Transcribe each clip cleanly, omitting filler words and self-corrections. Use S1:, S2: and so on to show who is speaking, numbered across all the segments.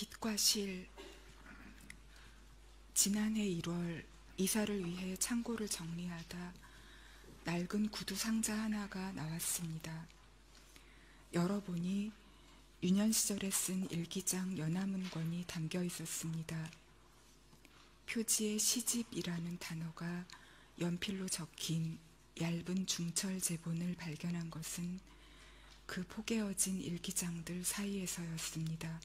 S1: 빛과 실. 지난해 1월 이사를 위해 창고를 정리하다 낡은 구두 상자 하나가 나왔습니다. 열어보니 유년 시절에 쓴 일기장 연화문건이 담겨 있었습니다. 표지에 시집이라는 단어가 연필로 적힌 얇은 중철 제본을 발견한 것은 그 포개어진 일기장들 사이에서였습니다.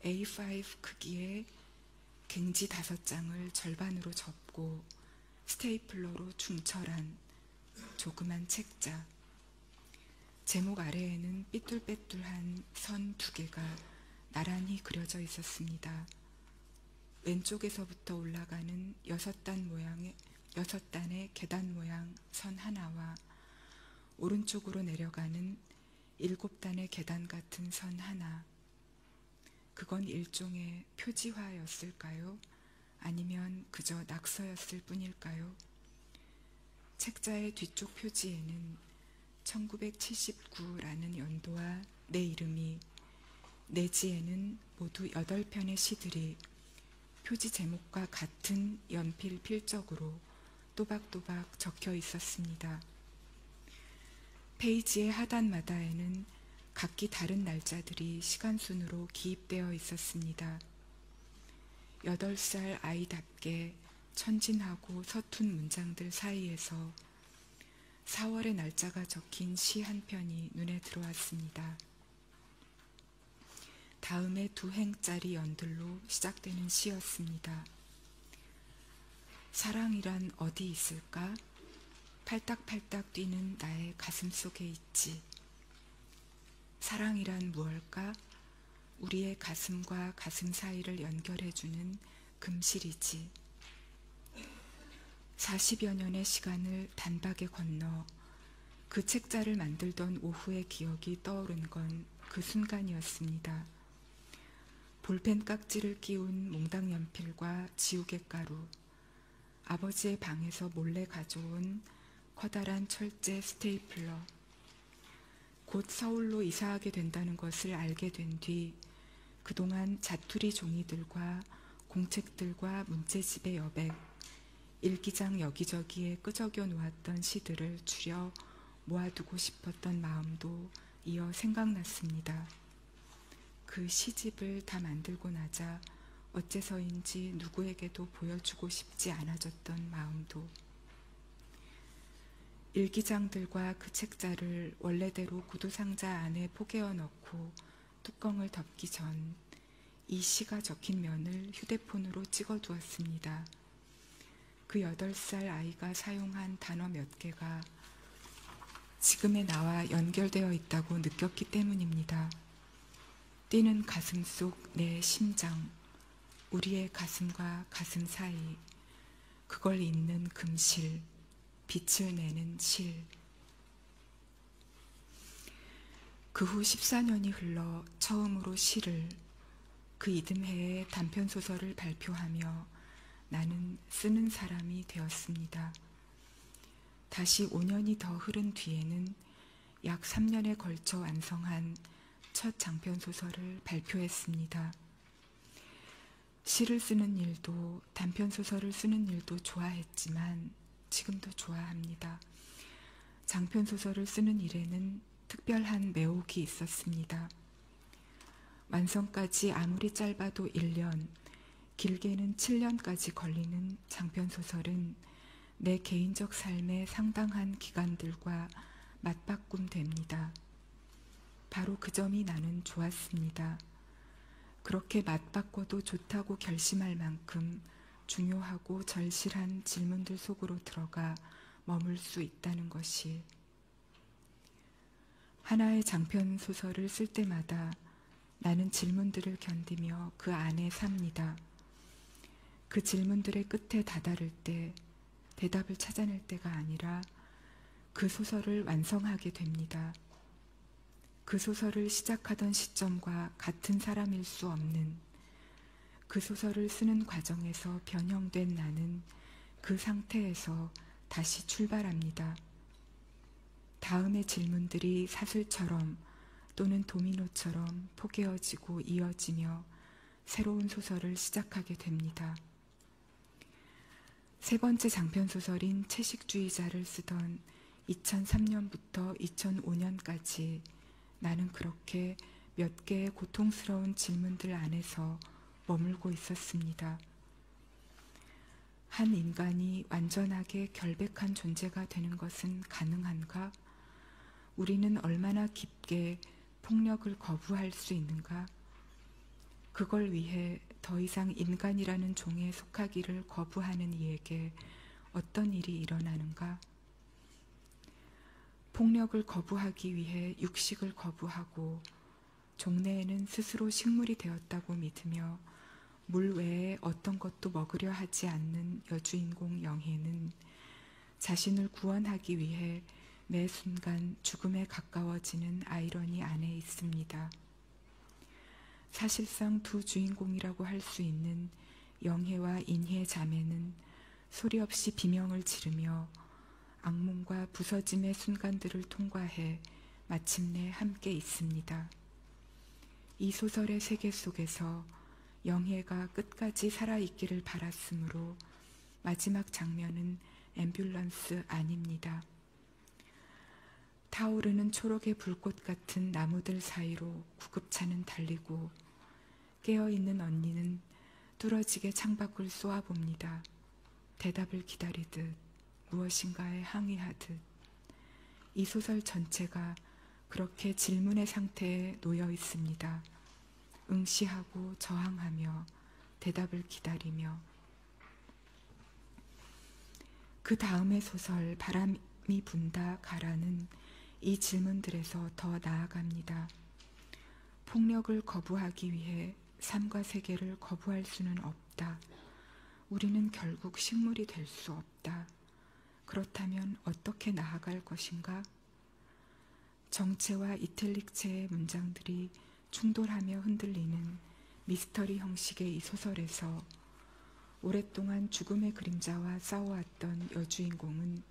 S1: A5 크기의 갱지 5장을 절반으로 접고 스테이플러로 중철한 조그만 책자. 제목 아래에는 삐뚤빼뚤한 선 2개가 나란히 그려져 있었습니다. 왼쪽에서부터 올라가는 6단의 계단 모양 선 하나와 오른쪽으로 내려가는 7단의 계단 같은 선 하나. 그건 일종의 표지화였을까요? 아니면 그저 낙서였을 뿐일까요? 책자의 뒤쪽 표지에는 1979라는 연도와 내 이름이, 내지에는 모두 8편의 시들이 표지 제목과 같은 연필 필적으로 또박또박 적혀 있었습니다. 페이지의 하단마다에는 각기 다른 날짜들이 시간순으로 기입되어 있었습니다. 8살 아이답게 천진하고 서툰 문장들 사이에서 4월의 날짜가 적힌 시 한 편이 눈에 들어왔습니다. 다음에 2행짜리 연들로 시작되는 시였습니다. 사랑이란 어디 있을까? 팔딱팔딱 뛰는 나의 가슴 속에 있지. 사랑이란 무엇일까? 우리의 가슴과 가슴 사이를 연결해주는 금실이지. 40여 년의 시간을 단박에 건너 그 책자를 만들던 오후의 기억이 떠오른 건 그 순간이었습니다. 볼펜 깍지를 끼운 몽당 연필과 지우개 가루, 아버지의 방에서 몰래 가져온 커다란 철제 스테이플러. 곧 서울로 이사하게 된다는 것을 알게 된 뒤 그동안 자투리 종이들과 공책들과 문제집의 여백, 일기장 여기저기에 끄적여 놓았던 시들을 추려 모아두고 싶었던 마음도 이어 생각났습니다. 그 시집을 다 만들고 나자 어째서인지 누구에게도 보여주고 싶지 않아졌던 마음도. 일기장들과 그 책자를 원래대로 구두상자 안에 포개어 넣고 뚜껑을 덮기 전 이 시가 적힌 면을 휴대폰으로 찍어두었습니다. 그 8살 아이가 사용한 단어 몇 개가 지금의 나와 연결되어 있다고 느꼈기 때문입니다. 뛰는 가슴 속 내 심장, 우리의 가슴과 가슴 사이, 그걸 잇는 금실, 빛을 내는 실. 그 후 14년이 흘러 처음으로 시를, 그 이듬해에 단편소설을 발표하며 나는 쓰는 사람이 되었습니다. 다시 5년이 더 흐른 뒤에는 약 3년에 걸쳐 완성한 첫 장편소설을 발표했습니다. 시를 쓰는 일도 단편소설을 쓰는 일도 좋아했지만 지금도 좋아합니다. 장편소설을 쓰는 일에는 특별한 매혹이 있었습니다. 완성까지 아무리 짧아도 1년, 길게는 7년까지 걸리는 장편소설은 내 개인적 삶의 상당한 기간들과 맞바꿈됩니다. 바로 그 점이 나는 좋았습니다. 그렇게 맞바꿔도 좋다고 결심할 만큼 중요하고 절실한 질문들 속으로 들어가 머물 수 있다는 것이. 하나의 장편 소설을 쓸 때마다 나는 질문들을 견디며 그 안에 삽니다. 그 질문들의 끝에 다다를 때 대답을 찾아낼 때가 아니라 그 소설을 완성하게 됩니다. 그 소설을 시작하던 시점과 같은 사람일 수 없는, 그 소설을 쓰는 과정에서 변형된 나는 그 상태에서 다시 출발합니다. 다음의 질문들이 사슬처럼 또는 도미노처럼 포개어지고 이어지며 새로운 소설을 시작하게 됩니다. 세 번째 장편소설인 채식주의자를 쓰던 2003년부터 2005년까지 나는 그렇게 몇 개의 고통스러운 질문들 안에서 머물고 있었습니다. 한 인간이 완전하게 결백한 존재가 되는 것은 가능한가? 우리는 얼마나 깊게 폭력을 거부할 수 있는가? 그걸 위해 더 이상 인간이라는 종에 속하기를 거부하는 이에게 어떤 일이 일어나는가? 폭력을 거부하기 위해 육식을 거부하고 종래에는 스스로 식물이 되었다고 믿으며 물 외에 어떤 것도 먹으려 하지 않는 여주인공 영희는 자신을 구원하기 위해 매 순간 죽음에 가까워지는 아이러니 안에 있습니다. 사실상 두 주인공이라고 할 수 있는 영혜와 인희의 자매는 소리 없이 비명을 지르며 악몽과 부서짐의 순간들을 통과해 마침내 함께 있습니다. 이 소설의 세계 속에서 영혜가 끝까지 살아있기를 바랐으므로 마지막 장면은 앰뷸런스 안입니다. 타오르는 초록의 불꽃 같은 나무들 사이로 구급차는 달리고 깨어있는 언니는 뚫어지게 창밖을 쏘아봅니다. 대답을 기다리듯 무엇인가에 항의하듯 이 소설 전체가 그렇게 질문의 상태에 놓여 있습니다. 응시하고 저항하며 대답을 기다리며 그 다음의 소설 바람이 분다 가라는 이 질문들에서 더 나아갑니다. 폭력을 거부하기 위해 삶과 세계를 거부할 수는 없다. 우리는 결국 식물이 될 수 없다. 그렇다면 어떻게 나아갈 것인가? 정체와 이탈릭체의 문장들이 충돌하며 흔들리는 미스터리 형식의 이 소설에서 오랫동안 죽음의 그림자와 싸워왔던 여주인공은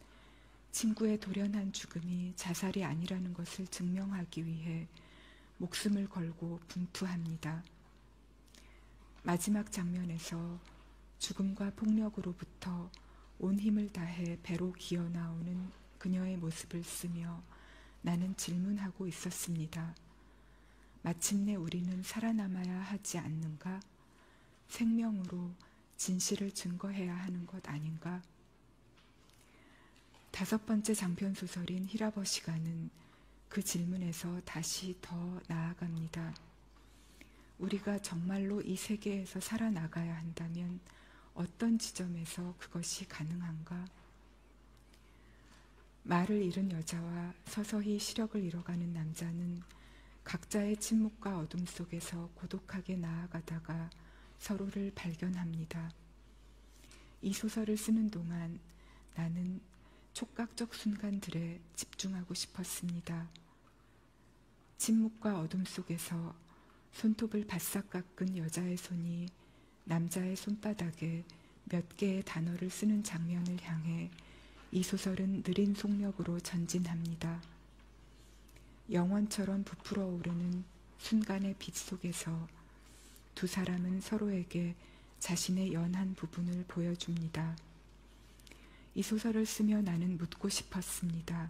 S1: 친구의 돌연한 죽음이 자살이 아니라는 것을 증명하기 위해 목숨을 걸고 분투합니다. 마지막 장면에서 죽음과 폭력으로부터 온 힘을 다해 배로 기어 나오는 그녀의 모습을 쓰며 나는 질문하고 있었습니다. 마침내 우리는 살아남아야 하지 않는가? 생명으로 진실을 증거해야 하는 것 아닌가? 다섯 번째 장편소설인 히라버시가는 그 질문에서 다시 더 나아갑니다. 우리가 정말로 이 세계에서 살아나가야 한다면 어떤 지점에서 그것이 가능한가? 말을 잃은 여자와 서서히 시력을 잃어가는 남자는 각자의 침묵과 어둠 속에서 고독하게 나아가다가 서로를 발견합니다. 이 소설을 쓰는 동안 나는 촉각적 순간들에 집중하고 싶었습니다. 침묵과 어둠 속에서 손톱을 바싹 깎은 여자의 손이 남자의 손바닥에 몇 개의 단어를 쓰는 장면을 향해 이 소설은 느린 속력으로 전진합니다. 영원처럼 부풀어 오르는 순간의 빛 속에서 두 사람은 서로에게 자신의 연한 부분을 보여줍니다. 이 소설을 쓰며 나는 묻고 싶었습니다.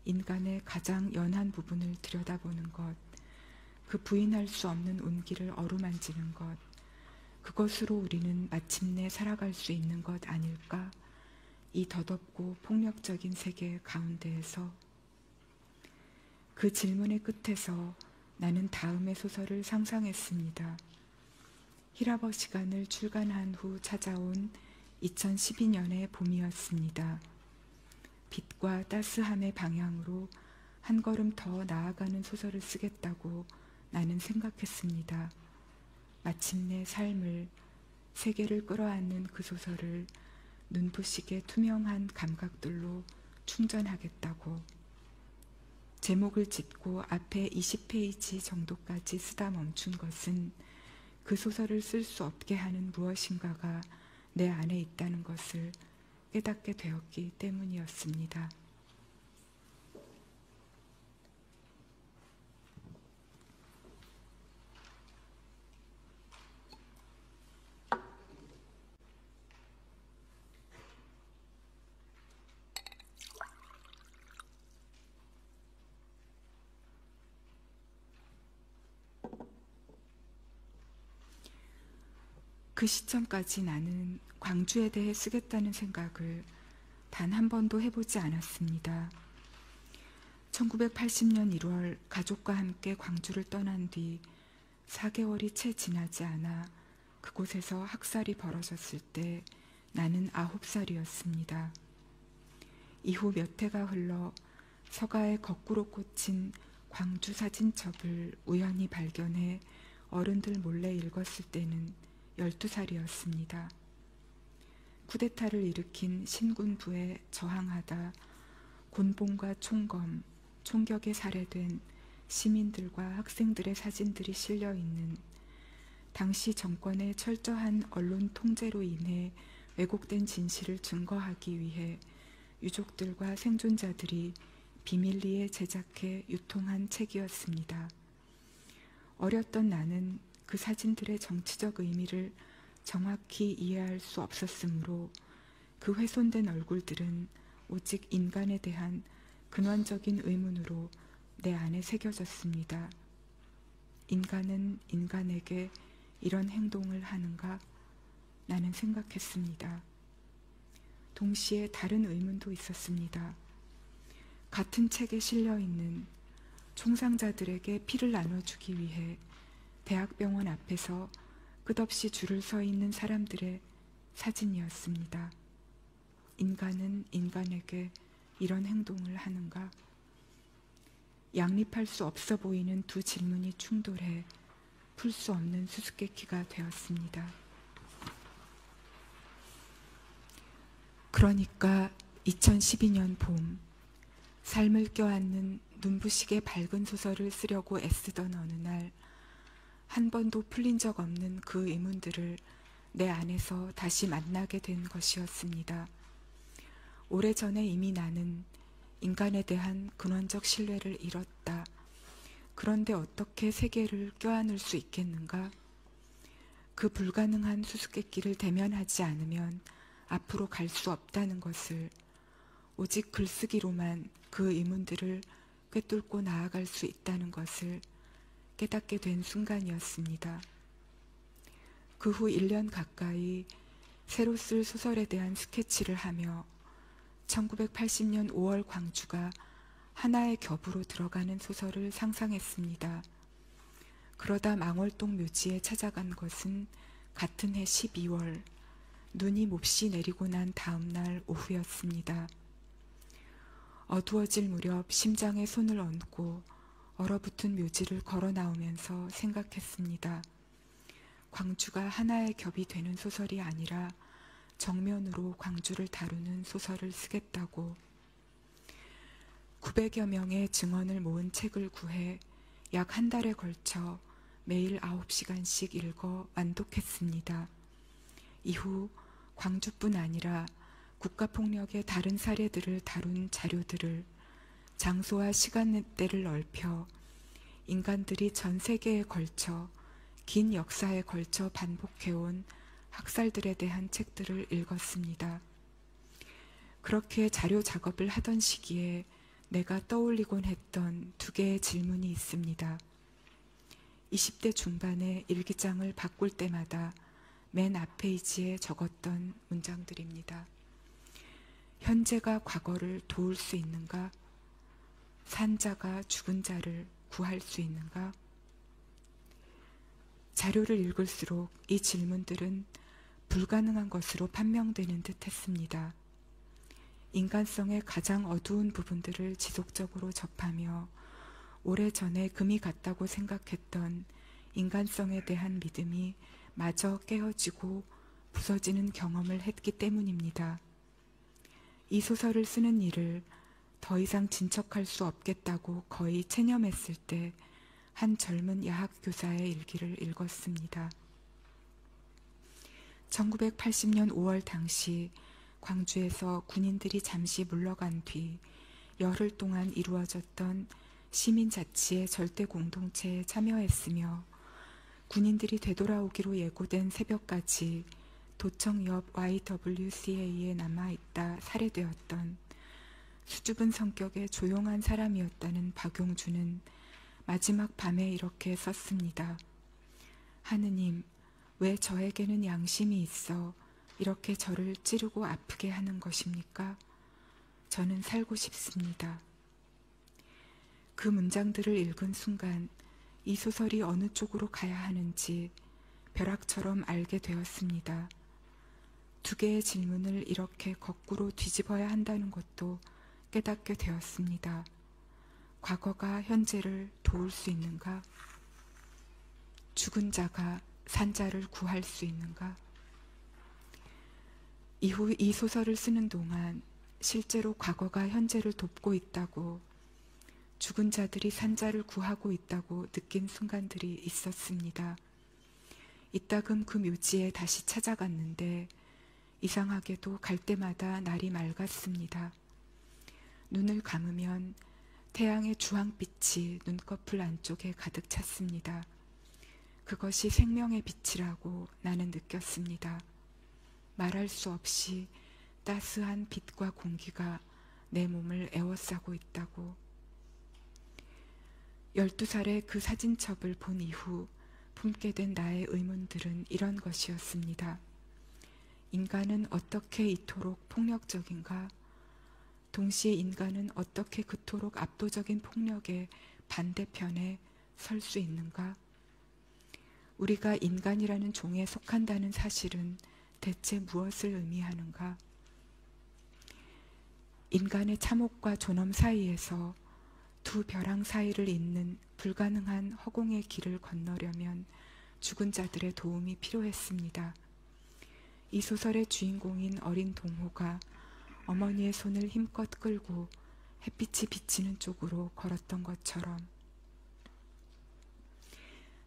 S1: 인간의 가장 연한 부분을 들여다보는 것, 그 부인할 수 없는 온기를 어루만지는 것, 그것으로 우리는 마침내 살아갈 수 있는 것 아닐까? 이 더덥고 폭력적인 세계 가운데에서 그 질문의 끝에서 나는 다음의 소설을 상상했습니다. 히라버시간을 출간한 후 찾아온 2012년의 봄이었습니다. 빛과 따스함의 방향으로 한 걸음 더 나아가는 소설을 쓰겠다고 나는 생각했습니다. 마침내 삶을, 세계를 끌어안는 그 소설을 눈부시게 투명한 감각들로 충전하겠다고. 제목을 짓고 앞에 20페이지 정도까지 쓰다 멈춘 것은 그 소설을 쓸 수 없게 하는 무엇인가가 내 안에 있다는 것을 깨닫게 되었기 때문이었습니다. 그 시점까지 나는 광주에 대해 쓰겠다는 생각을 단 한 번도 해보지 않았습니다. 1980년 1월 가족과 함께 광주를 떠난 뒤 4개월이 채 지나지 않아 그곳에서 학살이 벌어졌을 때 나는 9살이었습니다. 이후 몇 해가 흘러 서가에 거꾸로 꽂힌 광주 사진첩을 우연히 발견해 어른들 몰래 읽었을 때는 12살이었습니다. 쿠데타를 일으킨 신군부에 저항하다 곤봉과 총검, 총격에 살해된 시민들과 학생들의 사진들이 실려있는 당시 정권의 철저한 언론 통제로 인해 왜곡된 진실을 증거하기 위해 유족들과 생존자들이 비밀리에 제작해 유통한 책이었습니다. 어렸던 나는 그 사진들의 정치적 의미를 정확히 이해할 수 없었으므로 그 훼손된 얼굴들은 오직 인간에 대한 근원적인 의문으로 내 안에 새겨졌습니다. 인간은 인간에게 이런 행동을 하는가? 나는 생각했습니다. 동시에 다른 의문도 있었습니다. 같은 책에 실려있는 총상자들에게 피를 나눠주기 위해 대학병원 앞에서 끝없이 줄을 서 있는 사람들의 사진이었습니다. 인간은 인간에게 이런 행동을 하는가? 양립할 수 없어 보이는 두 질문이 충돌해 풀 수 없는 수수께끼가 되었습니다. 그러니까 2012년 봄, 삶을 껴안는 눈부시게 밝은 소설을 쓰려고 애쓰던 어느 날, 한 번도 풀린 적 없는 그 의문들을 내 안에서 다시 만나게 된 것이었습니다. 오래전에 이미 나는 인간에 대한 근원적 신뢰를 잃었다. 그런데 어떻게 세계를 껴안을 수 있겠는가? 그 불가능한 수수께끼를 대면하지 않으면 앞으로 갈 수 없다는 것을, 오직 글쓰기로만 그 의문들을 꿰뚫고 나아갈 수 있다는 것을 깨닫게 된 순간이었습니다. 그 후 1년 가까이 새로 쓸 소설에 대한 스케치를 하며 1980년 5월 광주가 하나의 겹으로 들어가는 소설을 상상했습니다. 그러다 망월동 묘지에 찾아간 것은 같은 해 12월, 눈이 몹시 내리고 난 다음 날 오후였습니다. 어두워질 무렵 심장에 손을 얹고 얼어붙은 묘지를 걸어 나오면서 생각했습니다. 광주가 하나의 겹이 되는 소설이 아니라 정면으로 광주를 다루는 소설을 쓰겠다고. 900여 명의 증언을 모은 책을 구해 약 한 달에 걸쳐 매일 9시간씩 읽어 완독했습니다. 이후 광주뿐 아니라 국가폭력의 다른 사례들을 다룬 자료들을 장소와 시간대를 넓혀 인간들이 전 세계에 걸쳐 긴 역사에 걸쳐 반복해온 학살들에 대한 책들을 읽었습니다. 그렇게 자료 작업을 하던 시기에 내가 떠올리곤 했던 두 개의 질문이 있습니다. 20대 중반에 일기장을 바꿀 때마다 맨 앞 페이지에 적었던 문장들입니다. 현재가 과거를 도울 수 있는가? 산 자가 죽은 자를 구할 수 있는가? 자료를 읽을수록 이 질문들은 불가능한 것으로 판명되는 듯 했습니다. 인간성의 가장 어두운 부분들을 지속적으로 접하며 오래전에 금이 갔다고 생각했던 인간성에 대한 믿음이 마저 깨어지고 부서지는 경험을 했기 때문입니다. 이 소설을 쓰는 일을 더 이상 진척할 수 없겠다고 거의 체념했을 때 한 젊은 야학교사의 일기를 읽었습니다. 1980년 5월 당시 광주에서 군인들이 잠시 물러간 뒤 열흘 동안 이루어졌던 시민자치의 절대 공동체에 참여했으며 군인들이 되돌아오기로 예고된 새벽까지 도청 옆 YWCA에 남아있다 살해되었던 수줍은 성격의 조용한 사람이었다는 박용주는 마지막 밤에 이렇게 썼습니다. 하느님, 왜 저에게는 양심이 있어 이렇게 저를 찌르고 아프게 하는 것입니까? 저는 살고 싶습니다. 그 문장들을 읽은 순간 이 소설이 어느 쪽으로 가야 하는지 벼락처럼 알게 되었습니다. 두 개의 질문을 이렇게 거꾸로 뒤집어야 한다는 것도 깨닫게 되었습니다. 과거가 현재를 도울 수 있는가? 죽은 자가 산 자를 구할 수 있는가? 이후 이 소설을 쓰는 동안 실제로 과거가 현재를 돕고 있다고, 죽은 자들이 산 자를 구하고 있다고 느낀 순간들이 있었습니다. 이따금 그 묘지에 다시 찾아갔는데 이상하게도 갈 때마다 날이 맑았습니다. 눈을 감으면 태양의 주황빛이 눈꺼풀 안쪽에 가득 찼습니다. 그것이 생명의 빛이라고 나는 느꼈습니다. 말할 수 없이 따스한 빛과 공기가 내 몸을 에워싸고 있다고. 12살에 그 사진첩을 본 이후 품게 된 나의 의문들은 이런 것이었습니다. 인간은 어떻게 이토록 폭력적인가? 동시에 인간은 어떻게 그토록 압도적인 폭력의 반대편에 설 수 있는가? 우리가 인간이라는 종에 속한다는 사실은 대체 무엇을 의미하는가? 인간의 참혹과 존엄 사이에서 두 벼랑 사이를 잇는 불가능한 허공의 길을 건너려면 죽은 자들의 도움이 필요했습니다. 이 소설의 주인공인 어린 동호가 어머니의 손을 힘껏 끌고 햇빛이 비치는 쪽으로 걸었던 것처럼,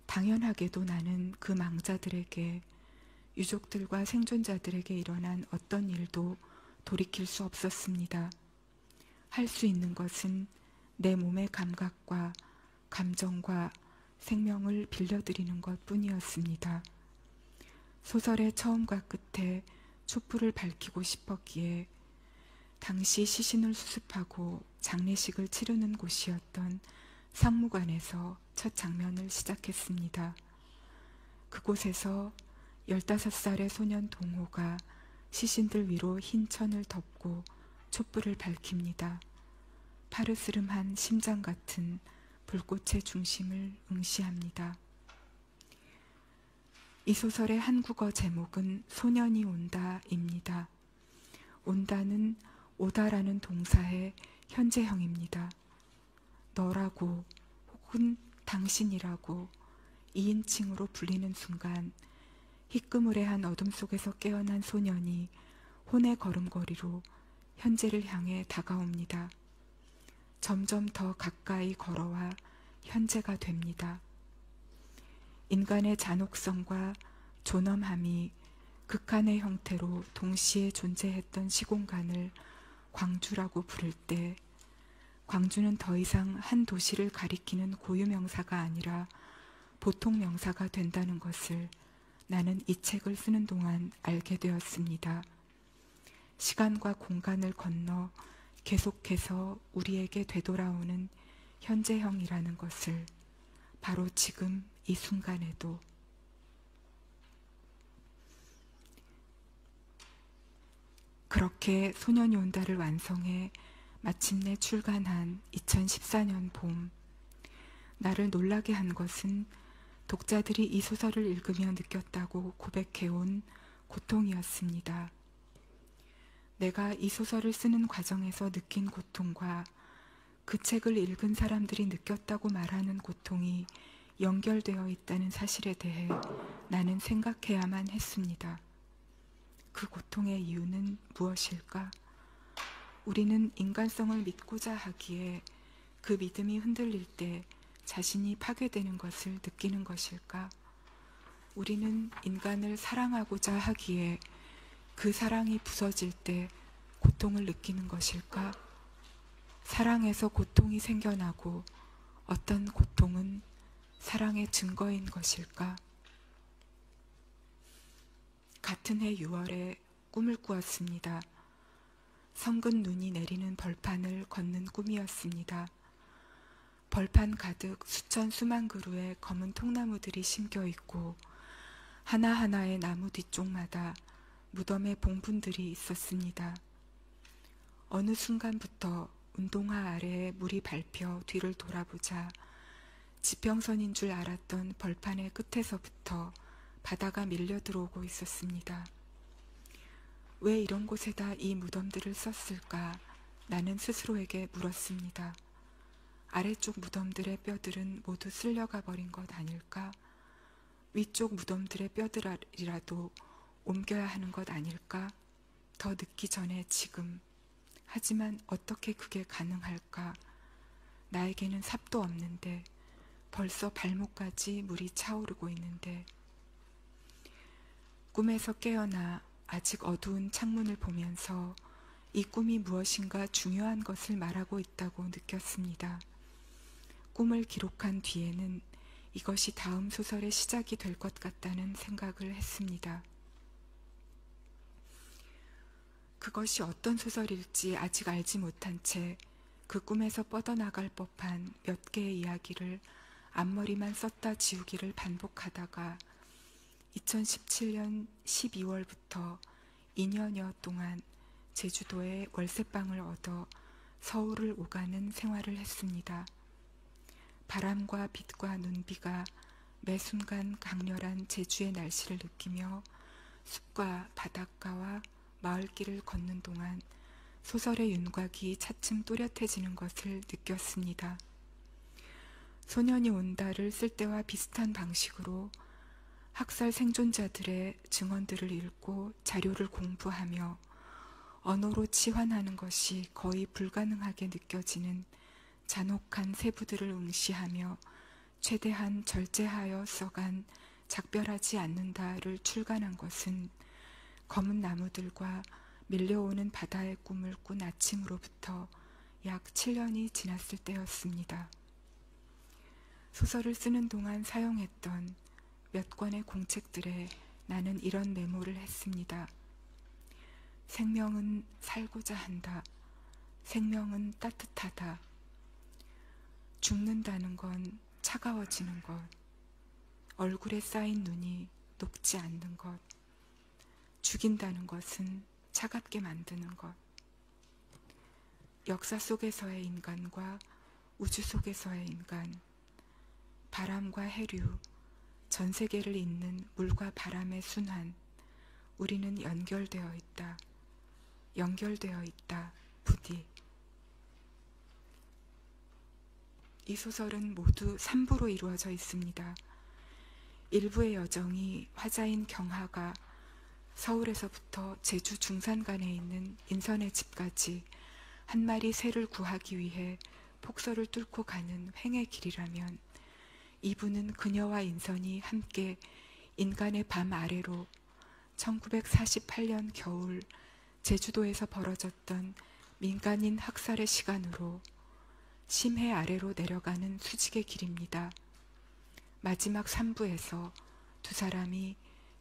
S1: 당연하게도 나는 그 망자들에게, 유족들과 생존자들에게 일어난 어떤 일도 돌이킬 수 없었습니다. 할 수 있는 것은 내 몸의 감각과 감정과 생명을 빌려드리는 것 뿐이었습니다. 소설의 처음과 끝에 촛불을 밝히고 싶었기에 당시 시신을 수습하고 장례식을 치르는 곳이었던 상무관에서 첫 장면을 시작했습니다. 그곳에서 15살의 소년 동호가 시신들 위로 흰 천을 덮고 촛불을 밝힙니다. 파르스름한 심장 같은 불꽃의 중심을 응시합니다. 이 소설의 한국어 제목은 소년이 온다입니다. 온다는 오다라는 동사의 현재형입니다. 너라고 혹은 당신이라고 2인칭으로 불리는 순간 희끄무레한 어둠 속에서 깨어난 소년이 혼의 걸음걸이로 현재를 향해 다가옵니다. 점점 더 가까이 걸어와 현재가 됩니다. 인간의 잔혹성과 존엄함이 극한의 형태로 동시에 존재했던 시공간을 광주라고 부를 때, 광주는 더 이상 한 도시를 가리키는 고유명사가 아니라 보통 명사가 된다는 것을 나는 이 책을 쓰는 동안 알게 되었습니다. 시간과 공간을 건너 계속해서 우리에게 되돌아오는 현재형이라는 것을 바로 지금 이 순간에도. 그렇게 소년이 온다를 완성해 마침내 출간한 2014년 봄, 나를 놀라게 한 것은 독자들이 이 소설을 읽으며 느꼈다고 고백해온 고통이었습니다. 내가 이 소설을 쓰는 과정에서 느낀 고통과 그 책을 읽은 사람들이 느꼈다고 말하는 고통이 연결되어 있다는 사실에 대해 나는 생각해야만 했습니다. 그 고통의 이유는 무엇일까? 우리는 인간성을 믿고자 하기에 그 믿음이 흔들릴 때 자신이 파괴되는 것을 느끼는 것일까? 우리는 인간을 사랑하고자 하기에 그 사랑이 부서질 때 고통을 느끼는 것일까? 사랑에서 고통이 생겨나고 어떤 고통은 사랑의 증거인 것일까? 같은 해 6월에 꿈을 꾸었습니다. 성근 눈이 내리는 벌판을 걷는 꿈이었습니다. 벌판 가득 수천 수만 그루의 검은 통나무들이 심겨 있고 하나하나의 나무 뒤쪽마다 무덤의 봉분들이 있었습니다. 어느 순간부터 운동화 아래에 물이 밟혀 뒤를 돌아보자 지평선인 줄 알았던 벌판의 끝에서부터 바다가 밀려 들어오고 있었습니다. 왜 이런 곳에다 이 무덤들을 썼을까? 나는 스스로에게 물었습니다. 아래쪽 무덤들의 뼈들은 모두 쓸려가 버린 것 아닐까? 위쪽 무덤들의 뼈들이라도 옮겨야 하는 것 아닐까? 더 늦기 전에 지금. 하지만 어떻게 그게 가능할까? 나에게는 삽도 없는데, 벌써 발목까지 물이 차오르고 있는데. 꿈에서 깨어나 아직 어두운 창문을 보면서 이 꿈이 무엇인가 중요한 것을 말하고 있다고 느꼈습니다. 꿈을 기록한 뒤에는 이것이 다음 소설의 시작이 될 것 같다는 생각을 했습니다. 그것이 어떤 소설일지 아직 알지 못한 채 그 꿈에서 뻗어나갈 법한 몇 개의 이야기를 앞머리만 썼다 지우기를 반복하다가 2017년 12월부터 2년여 동안 제주도에 월세방을 얻어 서울을 오가는 생활을 했습니다. 바람과 빛과 눈비가 매 순간 강렬한 제주의 날씨를 느끼며 숲과 바닷가와 마을길을 걷는 동안 소설의 윤곽이 차츰 또렷해지는 것을 느꼈습니다. 소년이 온다를 쓸 때와 비슷한 방식으로 학살 생존자들의 증언들을 읽고 자료를 공부하며 언어로 치환하는 것이 거의 불가능하게 느껴지는 잔혹한 세부들을 응시하며 최대한 절제하여 써간 작별하지 않는다를 출간한 것은 검은 나무들과 밀려오는 바다의 꿈을 꾼 아침으로부터 약 7년이 지났을 때였습니다. 소설을 쓰는 동안 사용했던 몇 권의 공책들에 나는 이런 메모를 했습니다. 생명은 살고자 한다. 생명은 따뜻하다. 죽는다는 건 차가워지는 것. 얼굴에 쌓인 눈이 녹지 않는 것. 죽인다는 것은 차갑게 만드는 것. 역사 속에서의 인간과 우주 속에서의 인간, 바람과 해류, 전 세계를 잇는 물과 바람의 순환, 우리는 연결되어 있다. 연결되어 있다. 부디. 이 소설은 모두 3부로 이루어져 있습니다. 1부의 여정이 화자인 경하가 서울에서부터 제주 중산간에 있는 인선의 집까지 한 마리 새를 구하기 위해 폭설을 뚫고 가는 횡의 길이라면 2부는 그녀와 인선이 함께 인간의 밤 아래로 1948년 겨울 제주도에서 벌어졌던 민간인 학살의 시간으로 심해 아래로 내려가는 수직의 길입니다. 마지막 3부에서 두 사람이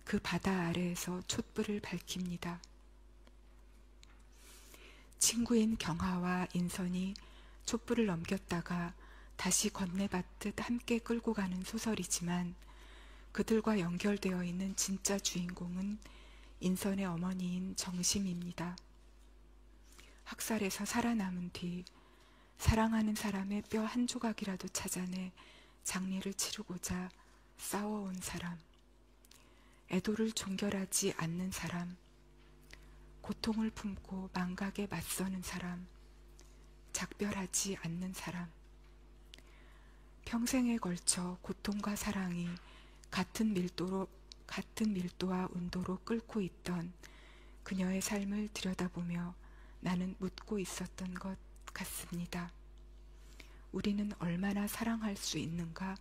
S1: 그 바다 아래에서 촛불을 밝힙니다. 친구인 경하와 인선이 촛불을 넘겼다가 다시 건네받듯 함께 끌고 가는 소설이지만 그들과 연결되어 있는 진짜 주인공은 인선의 어머니인 정심입니다. 학살에서 살아남은 뒤 사랑하는 사람의 뼈 한 조각이라도 찾아내 장례를 치르고자 싸워온 사람, 애도를 종결하지 않는 사람, 고통을 품고 망각에 맞서는 사람, 작별하지 않는 사람, 평생에 걸쳐 고통과 사랑이 같은 밀도와 온도로 끓고 있던 그녀의 삶을 들여다보며 나는 묻고 있었던 것 같습니다. 우리는 얼마나 사랑할 수 있는가?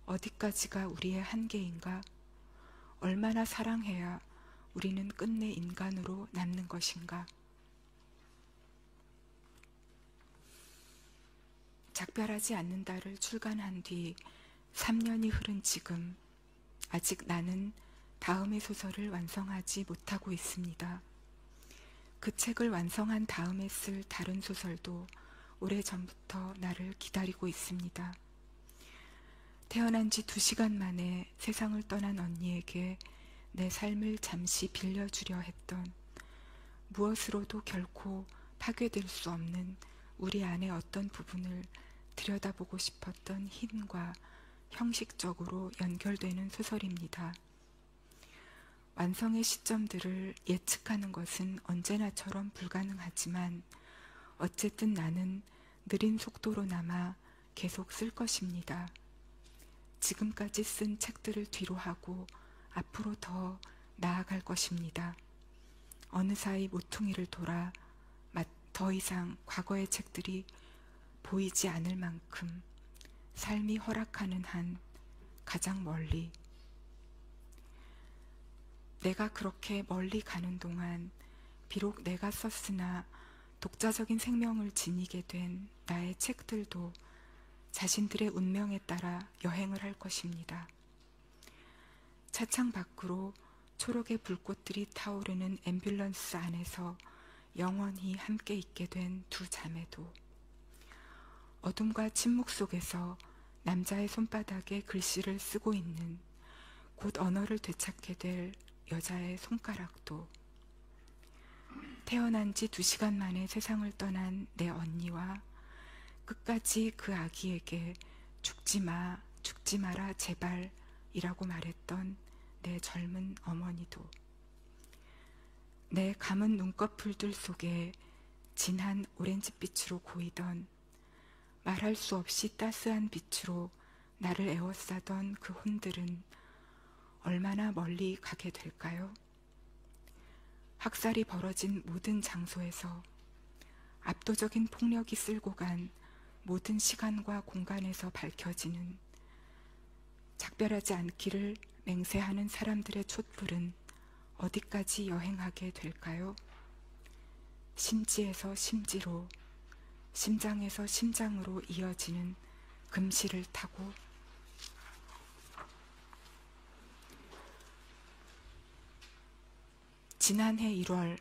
S1: 어디까지가 우리의 한계인가? 얼마나 사랑해야 우리는 끝내 인간으로 남는 것인가? 작별하지 않는다를 출간한 뒤 3년이 흐른 지금 아직 나는 다음의 소설을 완성하지 못하고 있습니다. 그 책을 완성한 다음에 쓸 다른 소설도 오래전부터 나를 기다리고 있습니다. 태어난 지 2시간 만에 세상을 떠난 언니에게 내 삶을 잠시 빌려주려 했던, 무엇으로도 결코 파괴될 수 없는 우리 안의 어떤 부분을 들여다보고 싶었던 힘과 형식적으로 연결되는 소설입니다. 완성의 시점들을 예측하는 것은 언제나처럼 불가능하지만 어쨌든 나는 느린 속도로나마 계속 쓸 것입니다. 지금까지 쓴 책들을 뒤로 하고 앞으로 더 나아갈 것입니다. 어느 사이 모퉁이를 돌아 더 이상 과거의 책들이 보이지 않을 만큼 삶이 허락하는 한 가장 멀리, 내가 그렇게 멀리 가는 동안 비록 내가 썼으나 독자적인 생명을 지니게 된 나의 책들도 자신들의 운명에 따라 여행을 할 것입니다. 차창 밖으로 초록의 불꽃들이 타오르는 앰뷸런스 안에서 영원히 함께 있게 된 2 자매도, 어둠과 침묵 속에서 남자의 손바닥에 글씨를 쓰고 있는, 곧 언어를 되찾게 될 여자의 손가락도, 태어난 지 2시간 만에 세상을 떠난 내 언니와 끝까지 그 아기에게 죽지 마, 죽지 마라 제발 이라고 말했던 내 젊은 어머니도, 내 감은 눈꺼풀들 속에 진한 오렌지빛으로 고이던, 말할 수 없이 따스한 빛으로 나를 에워싸던 그 혼들은 얼마나 멀리 가게 될까요? 학살이 벌어진 모든 장소에서, 압도적인 폭력이 쓸고 간 모든 시간과 공간에서 밝혀지는, 작별하지 않기를 맹세하는 사람들의 촛불은 어디까지 여행하게 될까요? 심지에서 심지로, 심장에서 심장으로 이어지는 금실을 타고. 지난해 1월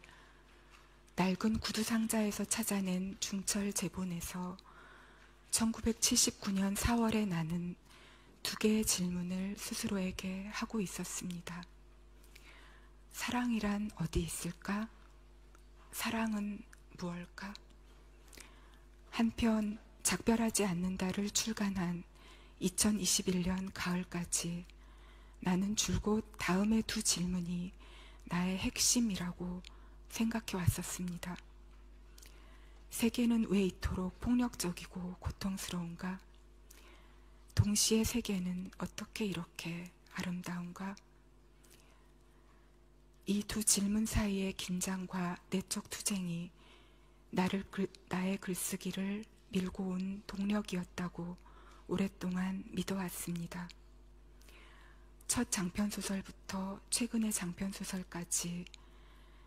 S1: 낡은 구두상자에서 찾아낸 중철 제본에서 1979년 4월에 나는 2개의 질문을 스스로에게 하고 있었습니다. 사랑이란 어디 있을까? 사랑은 무엇일까? 한편 작별하지 않는다를 출간한 2021년 가을까지 나는 줄곧 다음의 2 질문이 나의 핵심이라고 생각해 왔었습니다. 세계는 왜 이토록 폭력적이고 고통스러운가? 동시에 세계는 어떻게 이렇게 아름다운가? 이 2 질문 사이의 긴장과 내적 투쟁이 나의 글쓰기를 밀고 온 동력이었다고 오랫동안 믿어왔습니다. 첫 장편소설부터 최근의 장편소설까지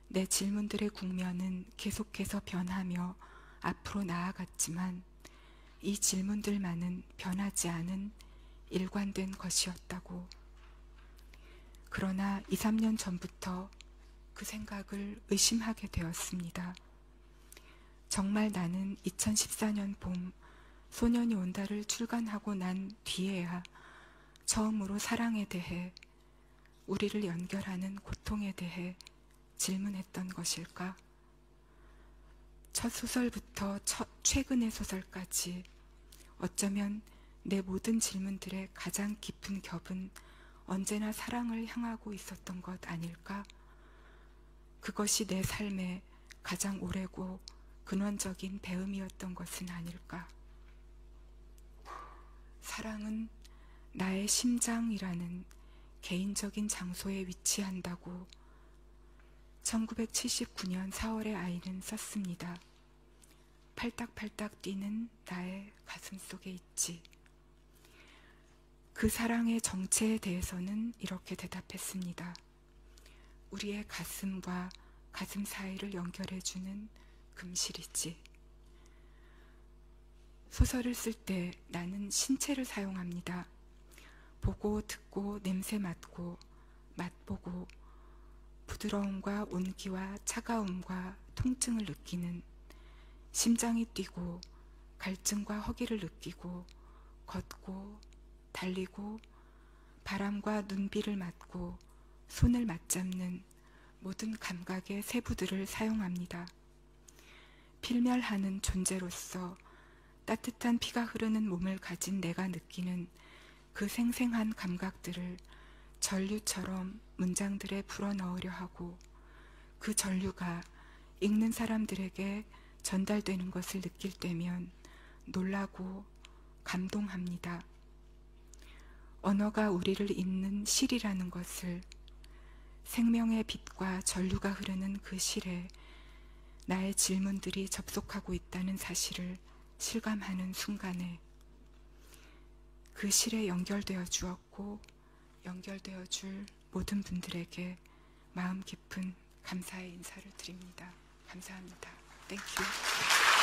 S1: 내 질문들의 국면은 계속해서 변하며 앞으로 나아갔지만 이 질문들만은 변하지 않은 일관된 것이었다고. 그러나 2, 3년 전부터 그 생각을 의심하게 되었습니다. 정말 나는 2014년 봄 소년이 온다를 출간하고 난 뒤에야 처음으로 사랑에 대해, 우리를 연결하는 고통에 대해 질문했던 것일까? 첫 소설부터 최근의 소설까지 어쩌면 내 모든 질문들의 가장 깊은 겹은 언제나 사랑을 향하고 있었던 것 아닐까? 그것이 내 삶의 가장 오래고 근원적인 배움이었던 것은 아닐까? 사랑은 나의 심장이라는 개인적인 장소에 위치한다고 1979년 4월의 아이는 썼습니다. 팔딱팔딱 뛰는 나의 가슴 속에 있지. 그 사랑의 정체에 대해서는 이렇게 대답했습니다. 우리의 가슴과 가슴 사이를 연결해주는 금실이지. 소설을 쓸 때 나는 신체를 사용합니다. 보고 듣고 냄새 맡고 맛보고 부드러움과 온기와 차가움과 통증을 느끼는, 심장이 뛰고 갈증과 허기를 느끼고 걷고 달리고 바람과 눈비를 맞고 손을 맞잡는 모든 감각의 세부들을 사용합니다. 필멸하는 존재로서 따뜻한 피가 흐르는 몸을 가진 내가 느끼는 그 생생한 감각들을 전류처럼 문장들에 불어넣으려 하고 그 전류가 읽는 사람들에게 전달되는 것을 느낄 때면 놀라고 감동합니다. 언어가 우리를 잇는 실이라는 것을, 생명의 빛과 전류가 흐르는 그 실에 나의 질문들이 접속하고 있다는 사실을 실감하는 순간에 그 실에 연결되어 주었고 연결되어 줄 모든 분들에게 마음 깊은 감사의 인사를 드립니다. 감사합니다. Thank you.